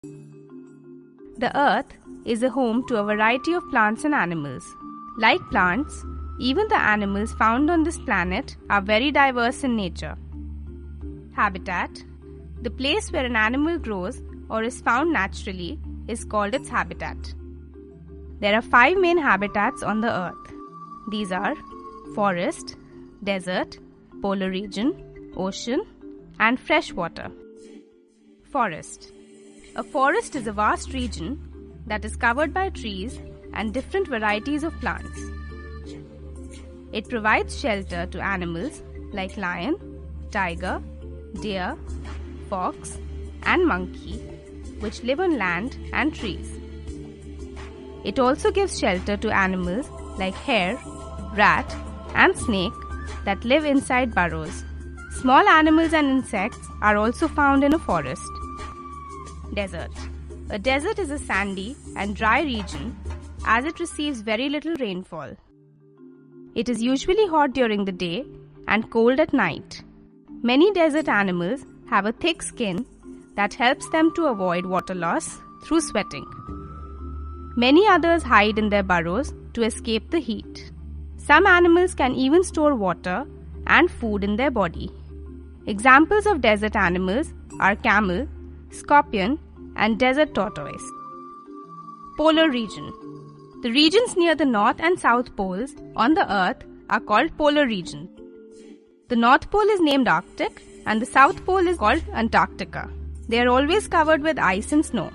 The Earth is a home to a variety of plants and animals. Like plants, even the animals found on this planet are very diverse in nature. Habitat: the place where an animal grows or is found naturally is called its habitat. There are 5 main habitats on the Earth. These are forest, desert, polar region, ocean, and freshwater. Forest. A forest is a vast region that is covered by trees and different varieties of plants. It provides shelter to animals like lion, tiger, deer, fox, and monkey, which live on land and trees. It also gives shelter to animals like hare, rat, and snake that live inside burrows. Small animals and insects are also found in a forest. Desert. A desert is a sandy and dry region as it receives very little rainfall. It is usually hot during the day and cold at night. Many desert animals have a thick skin that helps them to avoid water loss through sweating. Many others hide in their burrows to escape the heat. Some animals can even store water and food in their body. Examples of desert animals are camel, scorpion, and desert tortoise. Polar region. The regions near the North and South poles on the Earth are called polar regions. The North Pole is named Arctic and the South Pole is called Antarctica. They are always covered with ice and snow.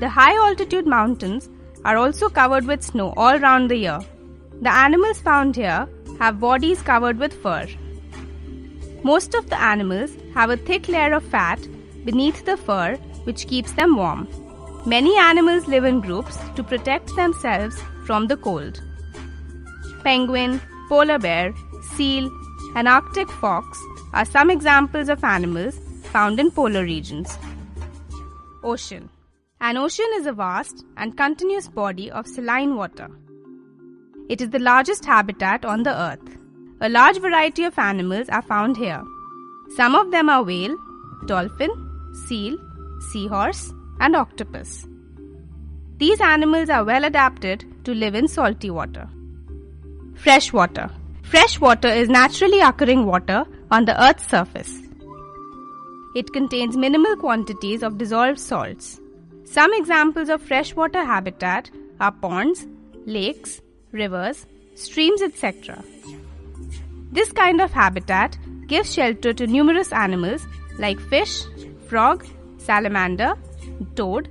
The high altitude mountains are also covered with snow all round the year. The animals found here have bodies covered with fur. Most of the animals have a thick layer of fat beneath the fur which keeps them warm. Many animals live in groups to protect themselves from the cold. Penguin, polar bear, seal, and Arctic fox are some examples of animals found in polar regions. Ocean. An ocean is a vast and continuous body of saline water. It is the largest habitat on the Earth. A large variety of animals are found here. Some of them are whale, dolphin, seal, seahorse, and octopus. These animals are well adapted to live in salty water. Freshwater. Freshwater is naturally occurring water on the Earth's surface. It contains minimal quantities of dissolved salts. Some examples of freshwater habitat are ponds, lakes, rivers, streams, etc. This kind of habitat gives shelter to numerous animals like fish, frog, salamander, toad,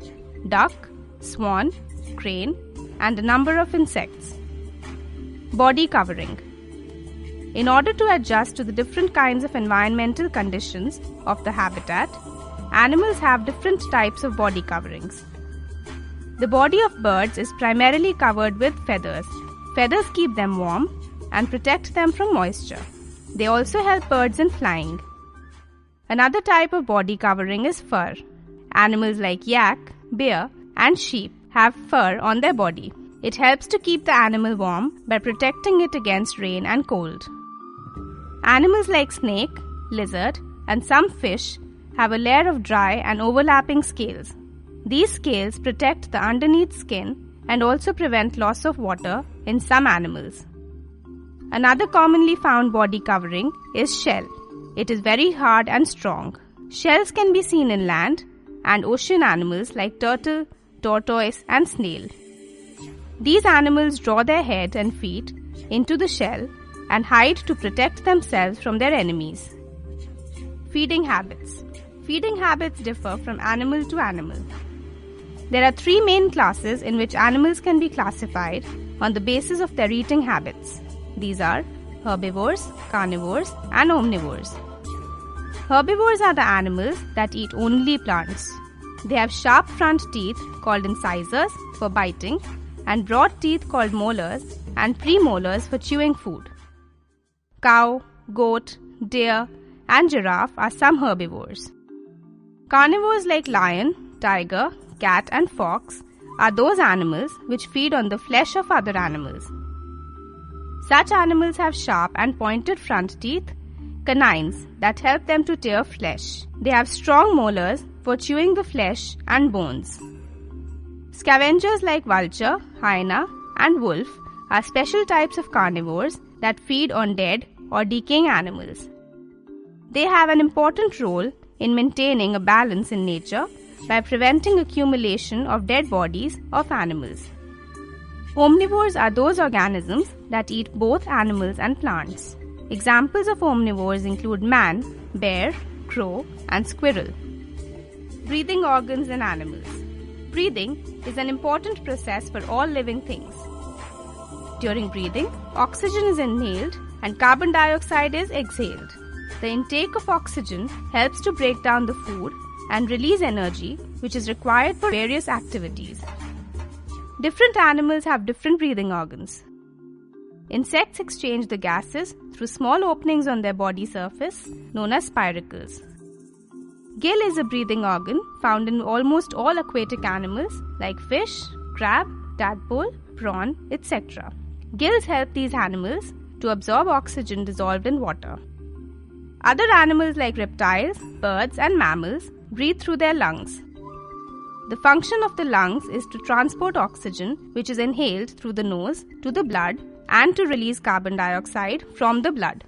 duck, swan, crane, and a number of insects. Body covering. In order to adjust to the different kinds of environmental conditions of the habitat, animals have different types of body coverings. The body of birds is primarily covered with feathers. Feathers keep them warm and protect them from moisture. They also help birds in flying. Another type of body covering is fur. Animals like yak, bear, and sheep have fur on their body. It helps to keep the animal warm by protecting it against rain and cold. Animals like snake, lizard, and some fish have a layer of dry and overlapping scales. These scales protect the underneath skin and also prevent loss of water in some animals. Another commonly found body covering is shell. It is very hard and strong. Shells can be seen in land and ocean animals like turtle, tortoise, and snail. These animals draw their head and feet into the shell and hide to protect themselves from their enemies. Feeding habits. Feeding habits differ from animal to animal. There are 3 main classes in which animals can be classified on the basis of their eating habits. These are herbivores, carnivores, and omnivores. Herbivores are the animals that eat only plants. They have sharp front teeth called incisors for biting and broad teeth called molars and premolars for chewing food. Cow, goat, deer, and giraffe are some herbivores. Carnivores like lion, tiger, cat, and fox are those animals which feed on the flesh of other animals. Such animals have sharp and pointed front teeth, canines, that help them to tear flesh. They have strong molars for chewing the flesh and bones. Scavengers like vulture, hyena, and wolf are special types of carnivores that feed on dead or decaying animals. They have an important role in maintaining a balance in nature by preventing accumulation of dead bodies of animals. Omnivores are those organisms that eat both animals and plants. Examples of omnivores include man, bear, crow, and squirrel. Breathing organs in animals. Breathing is an important process for all living things. During breathing, oxygen is inhaled and carbon dioxide is exhaled. The intake of oxygen helps to break down the food and release energy, which is required for various activities. Different animals have different breathing organs. Insects exchange the gases through small openings on their body surface known as spiracles. Gill is a breathing organ found in almost all aquatic animals like fish, crab, tadpole, prawn, etc. Gills help these animals to absorb oxygen dissolved in water. Other animals like reptiles, birds, and mammals breathe through their lungs. The function of the lungs is to transport oxygen, which is inhaled through the nose, to the blood and to release carbon dioxide from the blood.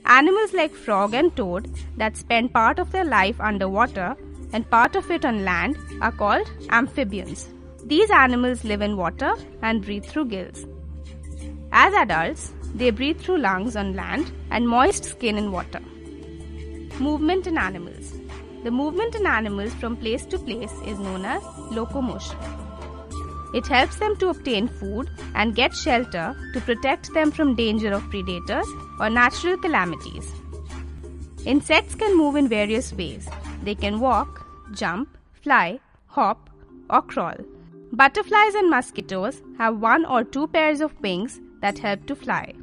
Animals like frog and toad that spend part of their life underwater and part of it on land are called amphibians. These animals live in water and breathe through gills. As adults, they breathe through lungs on land and moist skin in water. Movement in animals. The movement in animals from place to place is known as locomotion. It helps them to obtain food and get shelter to protect them from danger of predators or natural calamities. Insects can move in various ways. They can walk, jump, fly, hop, or crawl. Butterflies and mosquitoes have 1 or 2 pairs of wings that help to fly.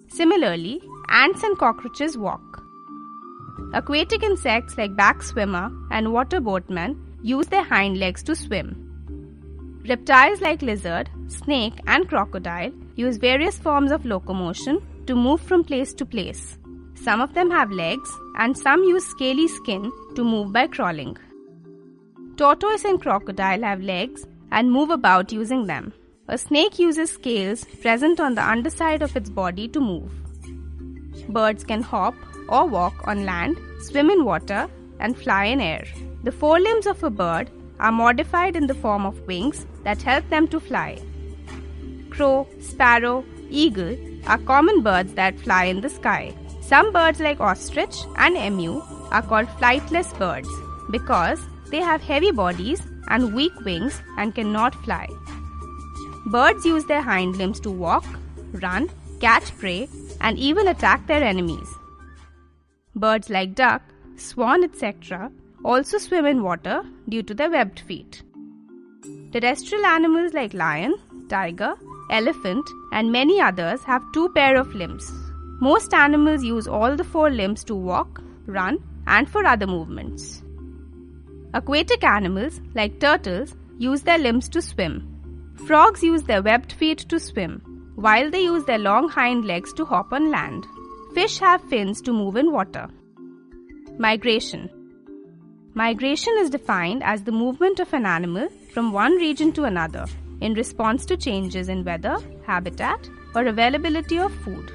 Similarly, ants and cockroaches walk. Aquatic insects like back swimmer and water boatmen use their hind legs to swim. Reptiles like lizard, snake, and crocodile use various forms of locomotion to move from place to place. Some of them have legs, and some use scaly skin to move by crawling. Tortoise and crocodile have legs and move about using them. A snake uses scales present on the underside of its body to move. Birds can hop or walk on land, swim in water, and fly in air. The forelimbs of a bird are modified in the form of wings that help them to fly. Crow, sparrow, eagle are common birds that fly in the sky. Some birds like ostrich and emu are called flightless birds because they have heavy bodies and weak wings and cannot fly. Birds use their hind limbs to walk, run, catch prey, and even attack their enemies. Birds like duck, swan, etc. also swim in water due to their webbed feet. Terrestrial animals like lion, tiger, elephant, and many others have 2 pairs of limbs. Most animals use all the 4 limbs to walk, run, and for other movements. Aquatic animals like turtles use their limbs to swim. Frogs use their webbed feet to swim, while they use their long hind legs to hop on land. Fish have fins to move in water. Migration. Migration is defined as the movement of an animal from one region to another in response to changes in weather, habitat, or availability of food.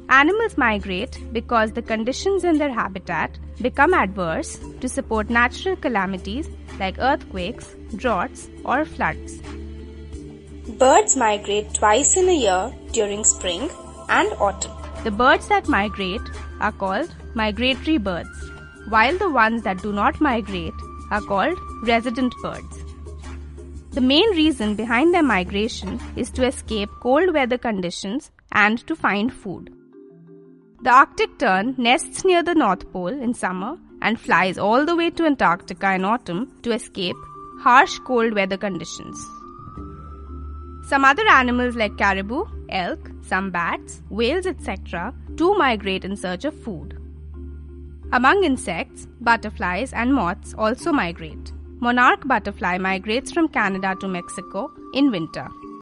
Animals migrate because the conditions in their habitat become adverse to support natural calamities like earthquakes, droughts, or floods. Birds migrate twice in a year during spring and autumn. The birds that migrate are called migratory birds, while the ones that do not migrate are called resident birds. The main reason behind their migration is to escape cold weather conditions and to find food. The Arctic tern nests near the North Pole in summer and flies all the way to Antarctica in autumn to escape harsh cold weather conditions. Some other animals like caribou, elk, some bats, whales, etc. too migrate in search of food. Among insects, butterflies and moths also migrate. Monarch butterfly migrates from Canada to Mexico in winter.